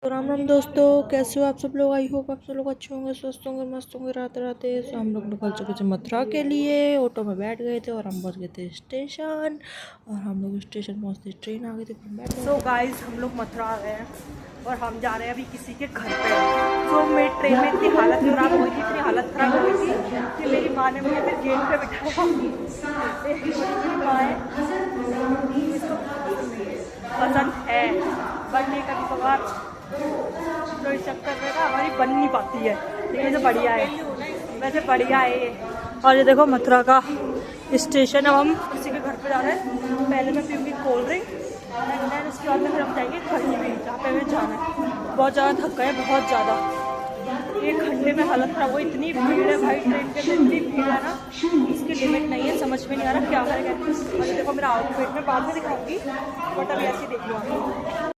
तो राम राम दोस्तों, कैसे हो आप सब लोग। आई होप आप सब लोग अच्छे होंगे, स्वस्थ होंगे, मस्त होंगे, रहते रहते। सो हम लोग निकल चुके थे मथुरा के लिए। ऑटो में बैठ गए थे और हम पहुंच गए थे स्टेशन। और हम लोग स्टेशन पहुंचते ट्रेन आ गई थी, फिर बैठ गए। सो गाइस, हम लोग मथुरा आ गए हैं और हम जा रहे हैं अभी किसी के घर पे। तो मेरी ट्रेन में इतनी हालत ख़राब हो गई थी, इतनी हालत ख़राब हो गई थी कि मेरी माँ ने मुझे फिर गेट पे बिठाया। मेरी माँ है, पसंद है बट ये कभी कभार तो इस चक्कर में ना हमारी बन नहीं पाती है। लेकिन तो बढ़िया है, वैसे बढ़िया है ये। और ये देखो मथुरा का स्टेशन। अब हम किसी के घर पे जा रहे हैं। पहले मैं पीऊँगी कोल्ड ड्रिंक एंड देन उसके बाद में फिर हम जाएंगे खंडी में, जहाँ पे हमें जाना है। बहुत ज़्यादा थक गए, बहुत ज़्यादा। ये खंडे में हालत ख़राब हो, इतनी भीड़ है भाई ट्रेन के अंदर, इतनी भीड़ है ना, इसकी लिमिट नहीं है। समझ में नहीं आ रहा क्या करेगा। और देखो मेरा आउटफिट मैं बाद में दिखाऊंगी, बट अभी ऐसे ही देख लो आप।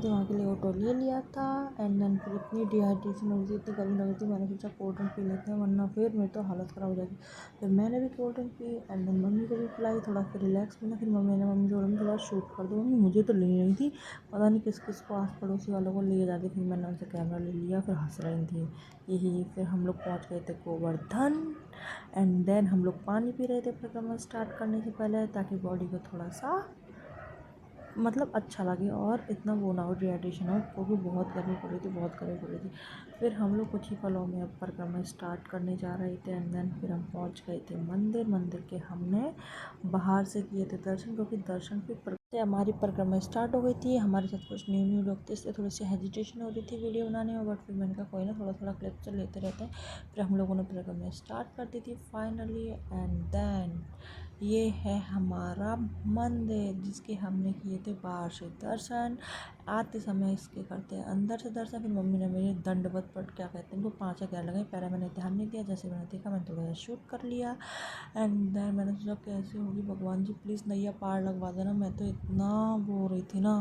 वहाँ के लिए ऑटो ले लिया था एंड देन फिर इतनी डिहाइड्रेशन हो गई थी, इतनी गर्मी लग रही थी, मैंने सोचा कोल्ड ड्रिंक पी लेते हैं वरना फिर मेरी तो हालत ख़राब हो जाएगी। फिर मैंने भी कोल्ड ड्रिंक पी एंड देन मम्मी को भी पिलाई, थोड़ा फिर रिलैक्स मिला। फिर मम्मी जो थोड़ा शूट कर दो। मम्मी मुझे तो ले रही थी, पता नहीं किस किस को, आस पड़ोसी वालों को ले जाती। फिर मैंने उनसे कैमरा ले लिया, फिर हंस रही थी यही। फिर हम लोग पहुँच गए थे गोवर्धन एंड देन हम लोग पानी पी रहे थे परिक्रमा स्टार्ट करने से पहले, ताकि बॉडी को थोड़ा सा मतलब अच्छा लगे और इतना वो ना हो, डिहाइड्रेशन हो, क्योंकि बहुत गर्मी पड़ रही थी, बहुत गर्मी पड़ रही थी। फिर हम लोग कुछ ही पलों में अब परिक्रमा स्टार्ट करने जा रहे थे एंड देन फिर हम पहुंच गए थे मंदिर के हमने बाहर से किए थे दर्शन, क्योंकि दर्शन फिर से हमारी परिक्रमा स्टार्ट हो गई थी। हमारे साथ कुछ न्यू लोग थे, इसलिए थोड़ी सी हेजिटेशन हो रही थी वीडियो बनाने में, बट फिर मैंने कहा कोई ना, थोड़ा क्लिप तो लेते रहते हैं। फिर हम लोगों ने परिक्रमा स्टार्ट कर दी थी फाइनली एंड देन ये है हमारा मंदिर, जिसके हमने किए थे बाहर से दर्शन। आते समय इसके करते हैं अंदर से दर्शन। फिर मम्मी ने मेरे दंडवत पट क्या कहते हैं उनको 5 अगैर लगाई। पहले मैंने ध्यान नहीं दिया, जैसे मैंने देखा मैंने थोड़ा सा शूट कर लिया एंड देन मैंने सोचा कैसे होगी, भगवान जी प्लीज़ नैया पार लगवा देना। मैं तो इतना वो हो रही थी ना,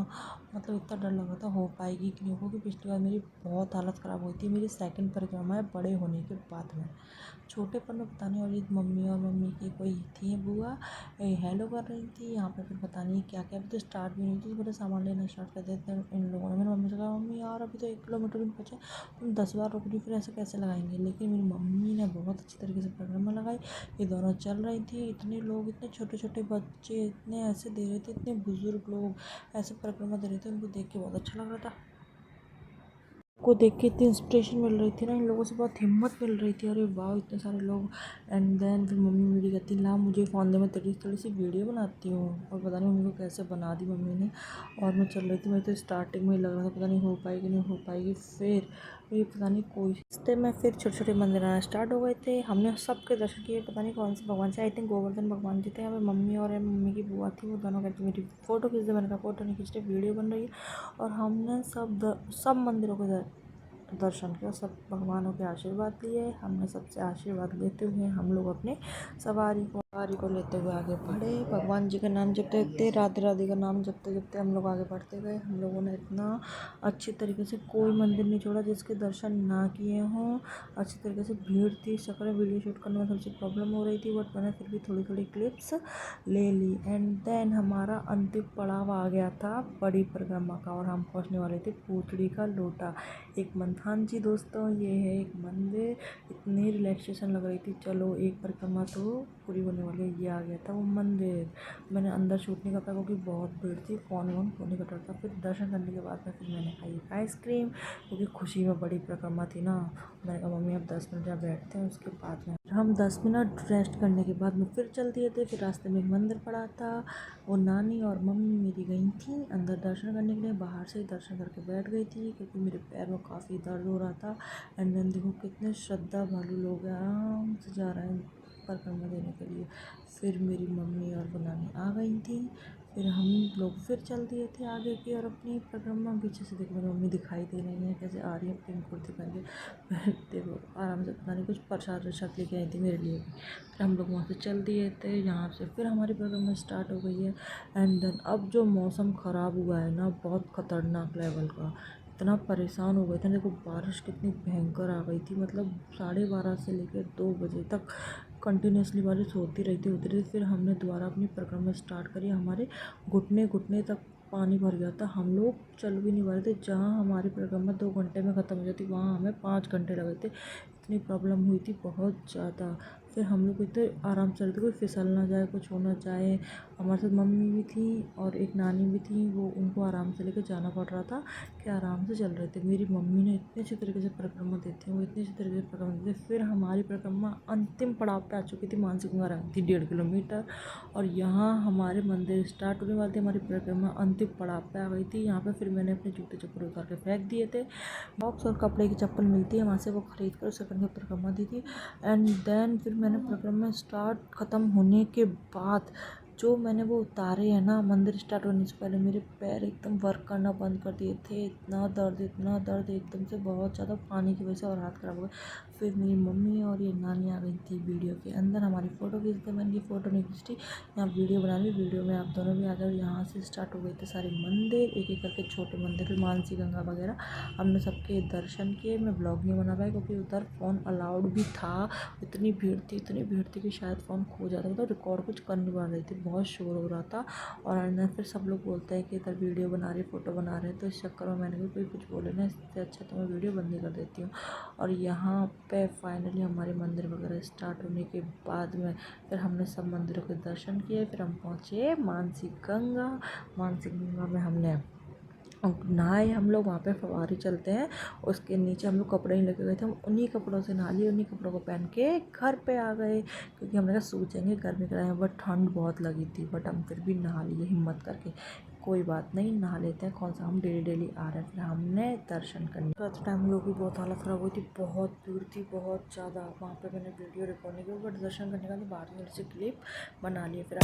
मतलब इतना डर लग रहा था हो पाएगी कि नहीं होगी। पिछली बार मेरी बहुत हालत ख़राब हुई थी। मेरी सेकंड परिक्रमा है बड़े होने के बाद में, छोटेपन में पता नहीं। और ये मम्मी की कोई थी बुआ, हेलो कर रही थी यहाँ पे। फिर पता नहीं क्या क्या, अभी तो स्टार्ट भी नहीं थी, पूरे सामान लेना स्टार्ट कर देते हैं इन लोगों ने। मेरी मम्मी से कहा मम्मी यार अभी तो 1 किलोमीटर भी नहीं बचा, तुम 10 बार रुक रही, फिर ऐसे कैसे लगाएंगे। लेकिन मेरी मम्मी ने बहुत अच्छी तरीके से परिक्रमा लगाई। ये दोनों चल रही थी, इतने लोग, इतने छोटे छोटे बच्चे इतने ऐसे दे रहे थे, इतने बुजुर्ग लोग ऐसे परिक्रमा दे रहे थे, उनको देख के बहुत अच्छा लग रहा था। को देख के इतनी इंस्पिरेशन मिल रही थी ना, इन लोगों से बहुत हिम्मत मिल रही थी। अरे वाह इतने सारे लोग। एंड देन फिर मम्मी मेरी कहती ला मुझे फ़ोन दे, मैं थोड़ी सी वीडियो बनाती हूँ। और पता नहीं मम्मी को कैसे बना दी मम्मी ने। और मैं चल रही थी, मैं तो स्टार्टिंग में ही लग रहा था पता नहीं हो पाएगी नहीं हो पाएगी। फिर ये पता नहीं कोई रास्ते में फिर छोटे छोटे मंदिर आना स्टार्ट हो गए थे। हमने सबके दर्शन किए, पता नहीं कौन से भगवान से, आई थिंक गोवर्धन भगवान जी थे। यहाँ पे मम्मी और मम्मी की बुआ थी, वो दोनों कहती मेरी फ़ोटो खींच दे। मैंने कहा फ़ोटो नहीं खींच रही, वीडियो बन रही है। और हमने सब मंदिरों को दर्शन किया, सब भगवानों के आशीर्वाद लिए। हमने सबसे आशीर्वाद लेते हुए हम लोग अपने सवारी को लेते हुए आगे बढ़े। भगवान जी का नाम जपते जपते, राधे राधे का नाम जपते जपते हम लोग आगे बढ़ते गए। हम लोगों ने इतना अच्छी तरीके से कोई मंदिर नहीं छोड़ा जिसके दर्शन ना किए हों। अच्छी तरीके से भीड़ थी, शक्ल वीडियो शूट करने में थोड़ी सी प्रॉब्लम हो रही थी, बट मैंने फिर भी थोड़ी क्लिप्स ले ली। एंड देन हमारा अंतिम पड़ाव आ गया था बड़ी परिक्रमा का, और हम पहुँचने वाले थे पूतड़ी का लोटा। एक हाँ जी दोस्तों, ये है एक मंदिर। इतनी रिलैक्सेशन लग रही थी, चलो एक परिक्रमा तो पूरी होने वाली है। ये आ गया था वो मंदिर। मैंने अंदर शूट नहीं कर पाया क्योंकि बहुत भीड़ थी, फ़ोन होने का डर था। फिर दर्शन करने के बाद में फिर मैंने खाई एक आइसक्रीम, क्योंकि खुशी में बड़ी परिक्रमा थी ना। मैंने कहा मम्मी अब 10 मिनट जहाँ बैठते हैं, उसके बाद में हम 10 मिनट रेस्ट करने के बाद में फिर चल दिए थे। फिर रास्ते में एक मंदिर पड़ा था, वो नानी और मम्मी मेरी गई थी अंदर दर्शन करने के लिए। बाहर से ही दर्शन करके बैठ गई थी, क्योंकि मेरे पैर में काफ़ी दर्द हो रहा था। एंड देन देखो कितने श्रद्धालु लोग आराम से जा रहे हैं परिक्रमा देने के लिए। फिर मेरी मम्मी और वो नानी आ गई थी। फिर हम लोग फिर चल दिए थे आगे की और अपनी परिक्रमा। पीछे से देखो मेरी मम्मी दिखाई दे रही है कैसे आ रही है पिंक कुर्ती पहन के। देखो आराम से पता नहीं कुछ प्रसाद वरसाद लेके आई थी मेरे लिए भी। फिर हम लोग वहाँ से चल दिए थे। यहाँ से फिर हमारी परिक्रमा स्टार्ट हो गई है। एंड देन अब जो मौसम ख़राब हुआ है ना, बहुत ख़तरनाक लेवल का, इतना परेशान हो गए थे। देखो बारिश कितनी भयंकर आ गई थी, मतलब 12:30 से लेकर 2 बजे तक कंटिन्यूसली बारिश होती रही। फिर हमने दोबारा अपनी परिक्रमा स्टार्ट करी। हमारे घुटने घुटने तक पानी भर गया था, हम लोग चल भी नहीं पा रहे थे। जहाँ हमारी परिक्रमा 2 घंटे में ख़त्म हो जाती, वहाँ हमें 5 घंटे लगे थे। इतनी प्रॉब्लम हुई थी बहुत ज़्यादा। फिर हम लोग इतने आराम से रहते, कोई फिसल ना जाए, कुछ हो ना जाए। हमारे साथ मम्मी भी थी और एक नानी भी थी, वो उनको आराम से लेकर जाना पड़ रहा था कि आराम से चल रहे थे। मेरी मम्मी ने इतने अच्छी तरीके से परिक्रमा देती हैं, वो इतनी अच्छी तरीके से परिक्रमा देते। फिर हमारी परिक्रमा अंतिम पड़ाव पे आ चुकी थी। मानसी गंगा रही थी 1.5 किलोमीटर और यहाँ हमारे मंदिर स्टार्ट होने वाले थे। हमारी परिक्रमा अंतिम पड़ाव पे आ गई थी। यहाँ पे फिर मैंने अपने जूते चप्पल उतार के फेंक दिए थे। बॉक्स और कपड़े की चप्पल मिलती है वहाँ से, वो खरीद कर उसे करके परिक्रमा दी थी। एंड देन फिर मैंने परिक्रमा स्टार्ट ख़त्म होने के बाद जो मैंने वो उतारे हैं ना, मंदिर स्टार्ट होने से पहले मेरे पैर एकदम वर्क करना बंद कर दिए थे। इतना दर्द एकदम से, बहुत ज़्यादा पानी की वजह से, और हाथ खराब हो गए। फिर मेरी मम्मी और ये नानी आ गई थी वीडियो के अंदर, हमारी फ़ोटो खींचते। मैंने ये फ़ोटो नहीं खींची, यहाँ वीडियो बना ली। वीडियो में आप दोनों भी आ गए। यहाँ से स्टार्ट हो गए थे सारे मंदिर, एक एक करके छोटे मंदिर, फिर मानसी गंगा वगैरह हमने सबके दर्शन किए। मैं ब्लॉग नहीं बना पाई क्योंकि उधर फ़ोन अलाउड भी था। इतनी भीड़ थी कि शायद फ़ोन खो जाता, मतलब रिकॉर्ड कुछ कर नहीं पा रही थी, बहुत शोर हो रहा था। और फिर सब लोग बोलते हैं कि इधर वीडियो बना रहे, फ़ोटो बना रहे हैं, तो इस चक्कर में मैंने भी कोई कुछ बोले ना, इससे अच्छा तो मैं वीडियो बंद ही कर देती हूँ। और यहाँ पे फाइनली हमारे मंदिर वगैरह स्टार्ट होने के बाद में फिर हमने सब मंदिरों के दर्शन किए। फिर हम पहुँचे मानसी गंगा में हमने नहाए। हम लोग वहाँ पे फव्वारे चलते हैं, उसके नीचे हम लोग कपड़े नहीं लेके गए थे, हम उन्हीं कपड़ों से नहा लिए। उन्हीं कपड़ों को पहन के घर पे आ गए क्योंकि हमने कहा सूखेंगे, गर्मी का टाइम, बट ठंड बहुत लगी थी। बट हम फिर भी नहा लिए हिम्मत करके, कोई बात नहीं, नहा लेते हैं, कौन सा हम डेली आ रहे हैं। फिर हमने दर्शन करने तो टाइम लोग भी बहुत हालत ख़राब हुई थी, बहुत भीड़ थी, बहुत ज़्यादा। वहाँ पे मैंने वीडियो रिकॉर्ड नहीं किया, बट दर्शन करने का बाद में से क्लिप बना लिए। फिर